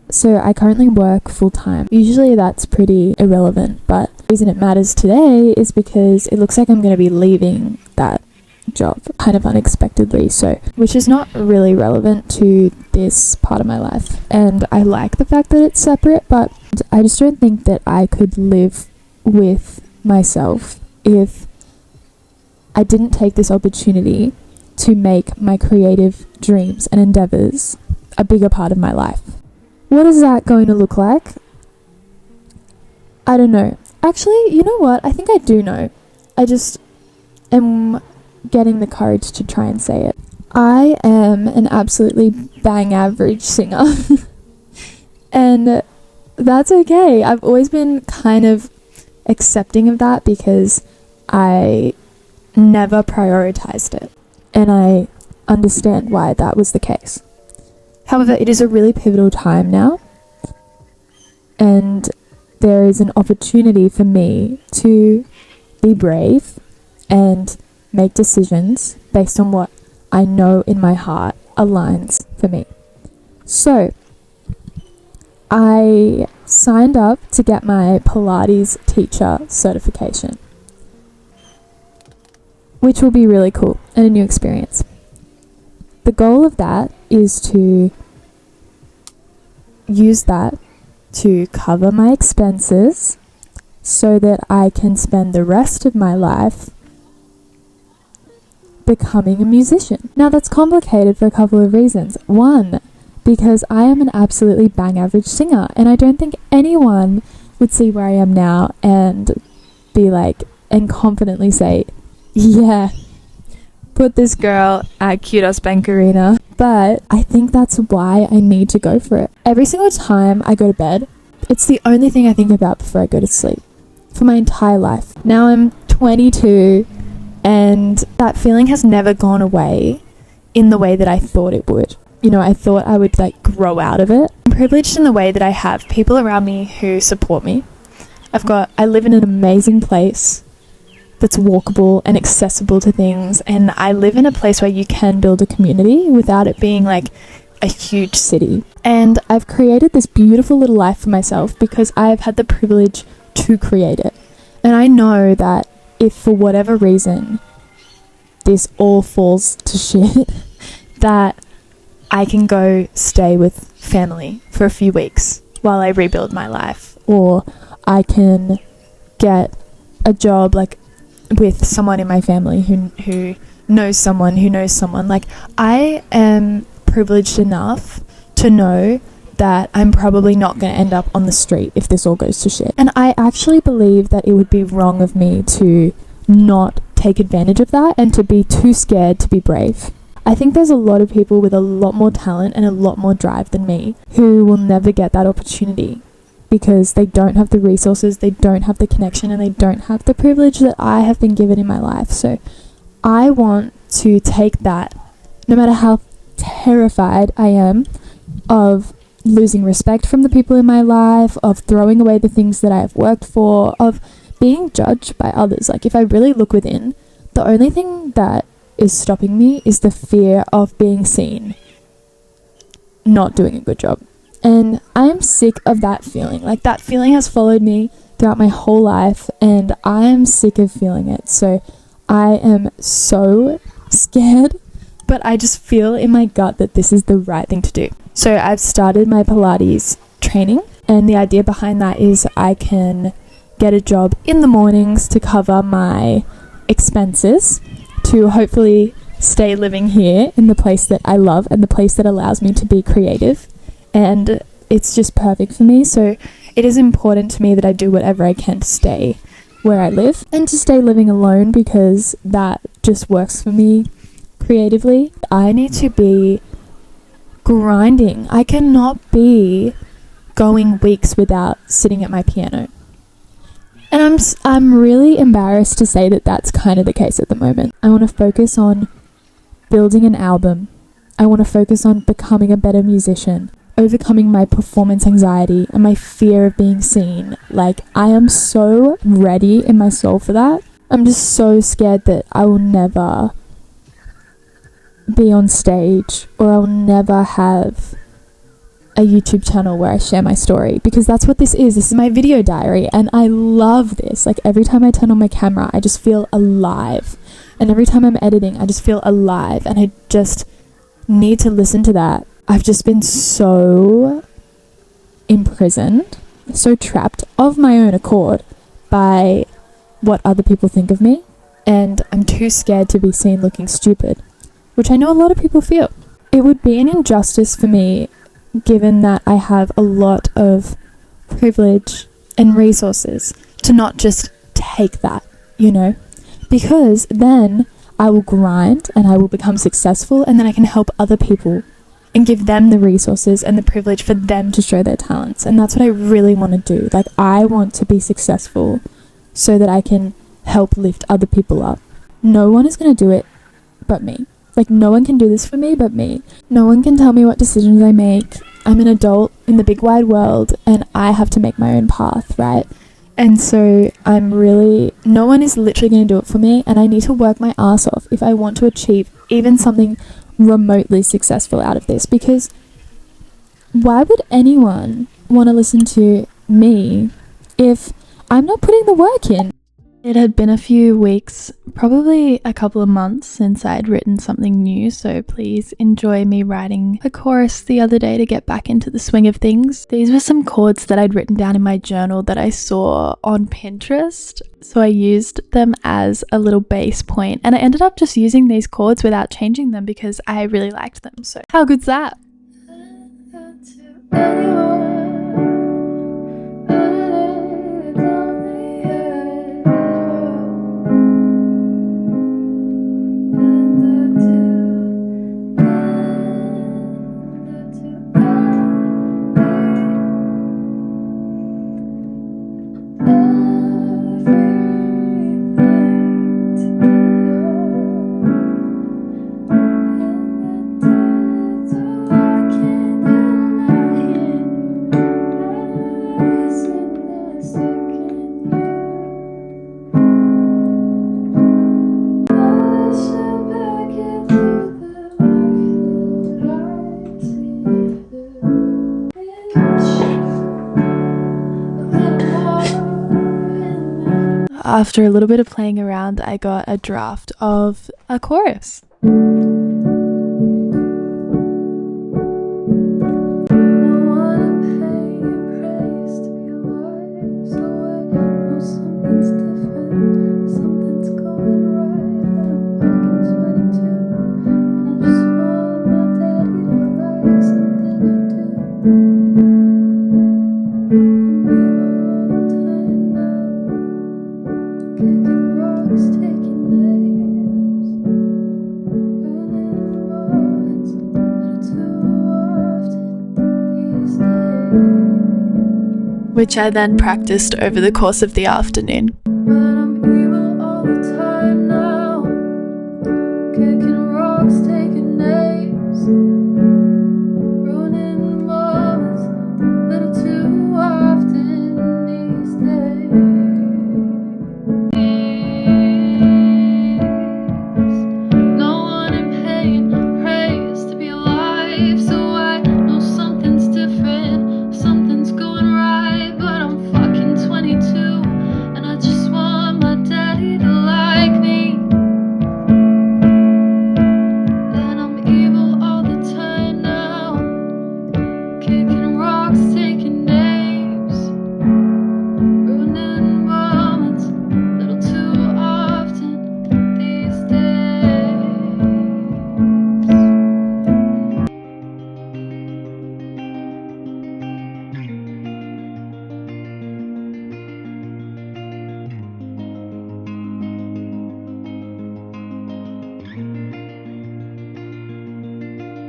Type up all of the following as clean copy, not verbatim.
So I currently work full-time. Usually that's pretty irrelevant, but the reason it matters today is because it looks like I'm going to be leaving that job kind of unexpectedly, so which is not really relevant to this part of my life. And I like the fact that it's separate, but I just don't think that I could live with myself if I didn't take this opportunity to make my creative dreams and endeavors a bigger part of my life. What is that going to look like? I don't know. Actually, you know what? I think I do know. I just am getting the courage to try and say it. I am an absolutely bang average singer. And that's okay. I've always been kind of accepting of that because I never prioritized it. And I understand why that was the case. However, it is a really pivotal time now. And there is an opportunity for me to be brave and make decisions based on what I know in my heart aligns for me. So, I signed up to get my Pilates teacher certification, which will be really cool and a new experience. The goal of that is to use that to cover my expenses so that I can spend the rest of my life becoming a musician. Now that's complicated for a couple of reasons. One, because I am an absolutely bang average singer, and I don't think anyone would see where I am now and be like, and confidently say, yeah, put this girl at Kudos Bank Arena. But I think that's why I need to go for it. Every single time I go to bed, it's the only thing I think about before I go to sleep for my entire life. Now I'm 22 and that feeling has never gone away in the way that I thought it would. You know, I thought I would like grow out of it. I'm privileged in the way that I have people around me who support me. I live in an amazing place that's walkable and accessible to things, and I live in a place where you can build a community without it being like a huge city. And I've created this beautiful little life for myself because I've had the privilege to create it. And I know that if for whatever reason this all falls to shit, that I can go stay with family for a few weeks while I rebuild my life, or I can get a job like with someone in my family who knows someone who knows someone. Like, I am privileged enough to know that I'm probably not going to end up on the street if this all goes to shit. And I actually believe that it would be wrong of me to not take advantage of that and to be too scared to be brave. I think there's a lot of people with a lot more talent and a lot more drive than me who will never get that opportunity because they don't have the resources, they don't have the connection, and they don't have the privilege that I have been given in my life. So I want to take that, no matter how terrified I am of losing respect from the people in my life, of throwing away the things that I have worked for, of being judged by others. Like, if I really look within, the only thing that is stopping me is the fear of being seen not doing a good job. And I am sick of that feeling. Like, that feeling has followed me throughout my whole life, and I am sick of feeling it. So I am so scared, but I just feel in my gut that this is the right thing to do. So I've started my Pilates training, and the idea behind that is I can get a job in the mornings to cover my expenses, to hopefully stay living here in the place that I love and the place that allows me to be creative. And it's just perfect for me. So it is important to me that I do whatever I can to stay where I live and to stay living alone, because that just works for me creatively. I need to be grinding. I cannot be going weeks without sitting at my piano. And I'm really embarrassed to say that that's kind of the case at the moment. I want to focus on building an album. I want to focus on becoming a better musician, overcoming my performance anxiety and my fear of being seen. Like, I am so ready in my soul for that. I'm just so scared that I will never be on stage, or I'll never have a YouTube channel where I share my story, because that's what this is. This is my video diary, and I love this. Like, every time I turn on my camera, I just feel alive, and every time I'm editing, I just feel alive, and I just need to listen to that. I've just been so imprisoned, so trapped of my own accord by what other people think of me, and I'm too scared to be seen looking stupid, which I know a lot of people feel. It would be an injustice for me, given that I have a lot of privilege and resources, to not just take that, you know, because then I will grind and I will become successful, and then I can help other people and give them the resources and the privilege for them to show their talents. And that's what I really want to do. Like, I want to be successful so that I can help lift other people up. No one is going to do it but me. Like, no one can do this for me but me. No one can tell me what decisions I make. I'm an adult in the big wide world, and I have to make my own path, right? And so no one is literally going to do it for me, and I need to work my ass off if I want to achieve even something remotely successful out of this. Because why would anyone want to listen to me if I'm not putting the work in? It had been a few weeks, probably a couple of months, since I'd written something new, so please enjoy me writing a chorus the other day to get back into the swing of things. These were some chords that I'd written down in my journal that I saw on Pinterest, so I used them as a little base point, and I ended up just using these chords without changing them because I really liked them. So how good's that? After a little bit of playing around, I got a draft of a chorus. Which I then practiced over the course of the afternoon. But I'm evil all the time now, kicking rocks, taking names, ruining moments, little too often these days. No one in pain prays to be alive, so I know something's different, something's going right. But I'm fucking 22, and I just want my daddy to like me. Then I'm evil all the time now, kicking rocks, taking names, ruining moments, little too often these days.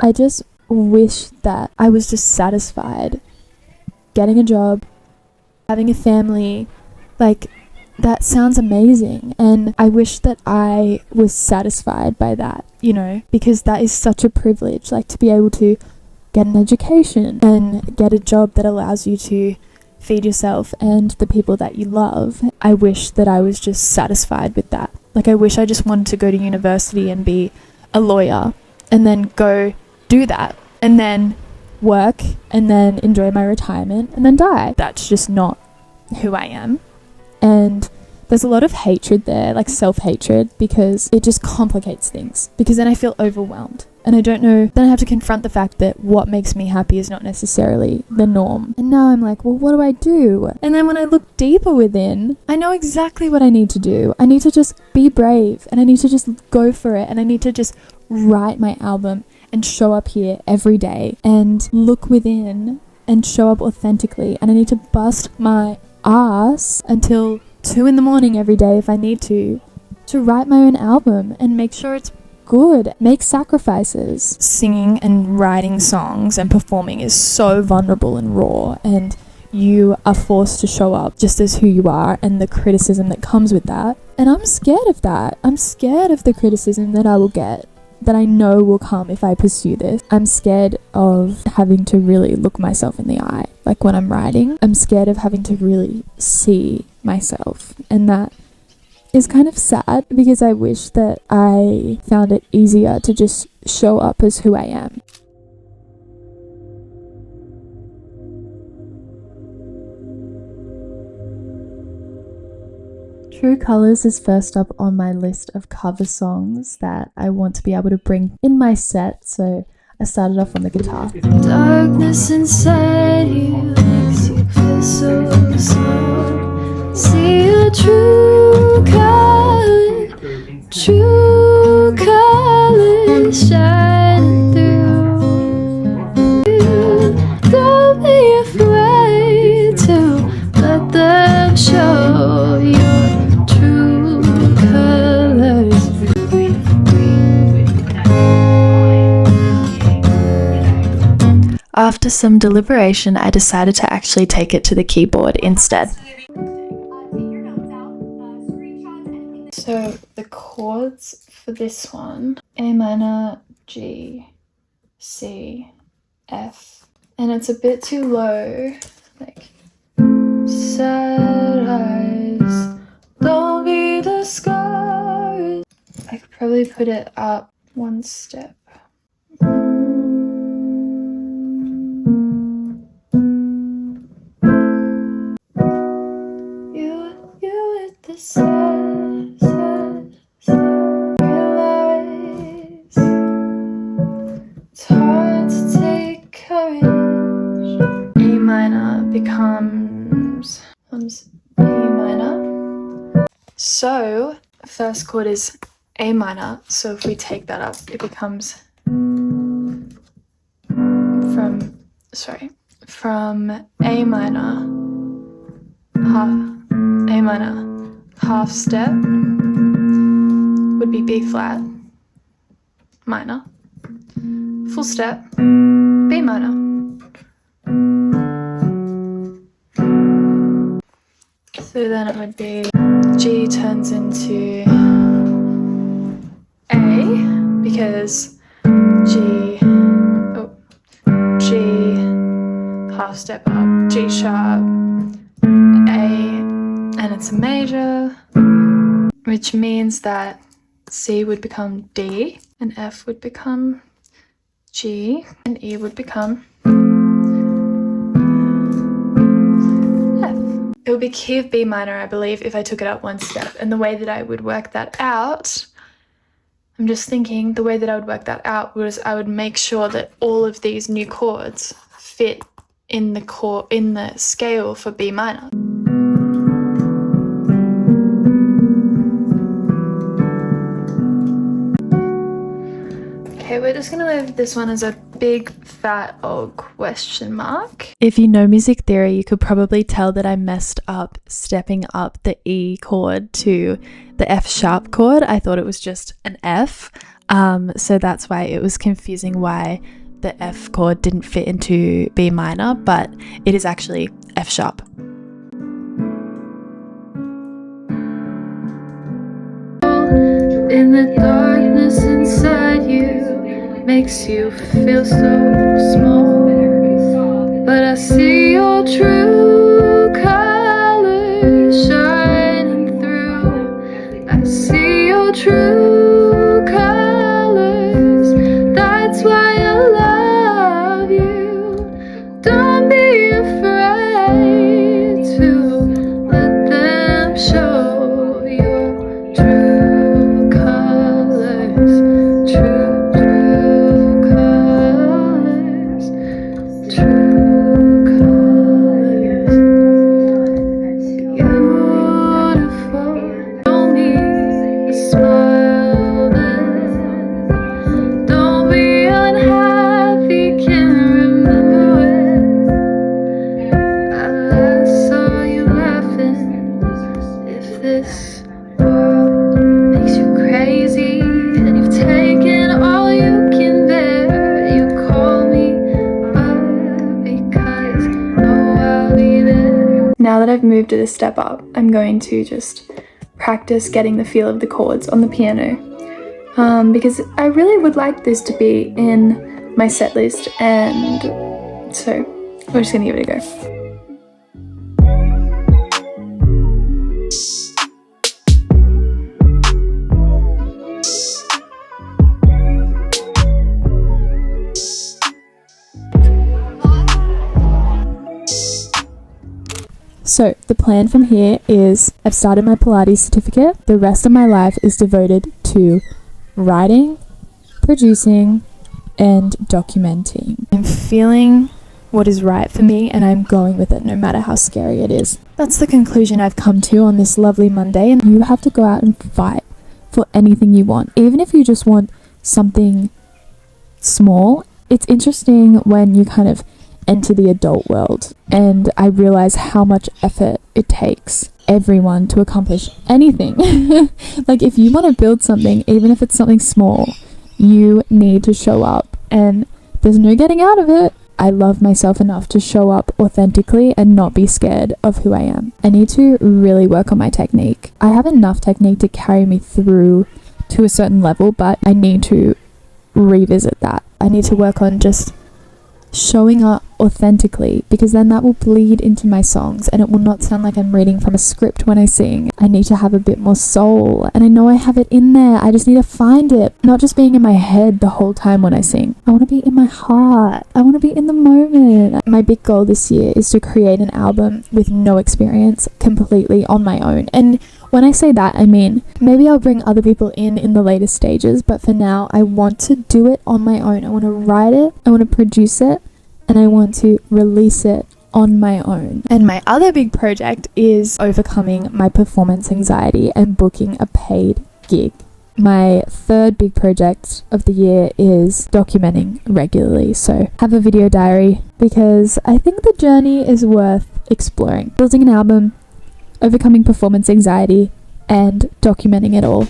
I just wish that I was just satisfied getting a job, having a family. Like, that sounds amazing, and I wish that I was satisfied by that, you know, because that is such a privilege, like, to be able to get an education and get a job that allows you to feed yourself and the people that you love. I wish that I was just satisfied with that. Like, I wish I just wanted to go to university and be a lawyer and then go do that and then work and then enjoy my retirement and then die. That's just not who I am. And there's a lot of hatred there, like self-hatred, because it just complicates things. Because then I feel overwhelmed and I don't know, then I have to confront the fact that what makes me happy is not necessarily the norm. And now I'm like, well, what do I do? And then when I look deeper within, I know exactly what I need to do. I need to just be brave and I need to just go for it and I need to just write my album and show up here every day and look within and show up authentically. And I need to bust my ass until 2 a.m. every day if I need to write my own album and make sure it's good, make sacrifices. Singing and writing songs and performing is so vulnerable and raw, and you are forced to show up just as who you are and the criticism that comes with that. And I'm scared of that. I'm scared of the criticism that I will get, that I know will come if I pursue this. I'm scared of having to really look myself in the eye, like when I'm writing. I'm scared of having to really see myself, and that is kind of sad because I wish that I found it easier to just show up as who I am. True Colours is first up on my list of cover songs that I want to be able to bring in my set, so I started off on the guitar. Darkness inside you makes you feel so small. See your true colors shining through. Don't be afraid to let them show your true colors. After some deliberation, I decided to actually take it to the keyboard instead. So the chords for this one, A minor, G, C, F, and it's a bit too low, like sad eyes, don't be discouraged. I could probably put it up one step. You with the sad, realize it's hard to take courage. A minor becomes B minor. So first chord is A minor, so if we take that up, it becomes from A minor, half step would be B flat minor, full step B minor. So then it would be G turns into A because G half step up, G sharp, A, and it's a major, which means that C would become D, and F would become G, and E would become F. It would be key of B minor, I believe, if I took it up one step. And the way that I would work that out, I'm just thinking, the way that I would work that out was I would make sure that all of these new chords fit in the scale for B minor. Okay, we're just gonna leave this one as a big fat old question mark. If you know music theory, you could probably tell that I messed up stepping up the E chord to the F sharp chord. I thought it was just an F, so that's why it was confusing why the F chord didn't fit into B minor, but it is actually F sharp. In the darkness inside you makes you feel so small, but I see your true colors shining through. I see your true colors. I've moved it a step up, I'm going to just practice getting the feel of the chords on the piano, because I really would like this to be in my set list, and so we're just gonna give it a go. So the plan from here is I've started my Pilates certificate. The rest of my life is devoted to writing, producing, and documenting. I'm feeling what is right for me, and I'm going with it no matter how scary it is. That's the conclusion I've come to on this lovely Monday, and you have to go out and fight for anything you want. Even if you just want something small, it's interesting when you kind of enter the adult world, and I realize how much effort it takes everyone to accomplish anything. Like, if you want to build something, even if it's something small, you need to show up, and there's no getting out of it. I love myself enough to show up authentically and not be scared of who I am. I need to really work on my technique. I have enough technique to carry me through to a certain level, but I need to revisit that. I need to work on just showing up authentically, because then that will bleed into my songs and it will not sound like I'm reading from a script when I sing. I need to have a bit more soul, and I know I have it in there. I just need to find it, not just being in my head the whole time when I sing. I want to be in my heart. I want to be in the moment. My big goal this year is to create an album with no experience, completely on my own. And when I say that, I mean, maybe I'll bring other people in the later stages, but for now, I want to do it on my own. I want to write it, I want to produce it, and I want to release it on my own. And my other big project is overcoming my performance anxiety and booking a paid gig. My third big project of the year is documenting regularly. So have a video diary, because I think the journey is worth exploring. Building an album, overcoming performance anxiety, and documenting it all.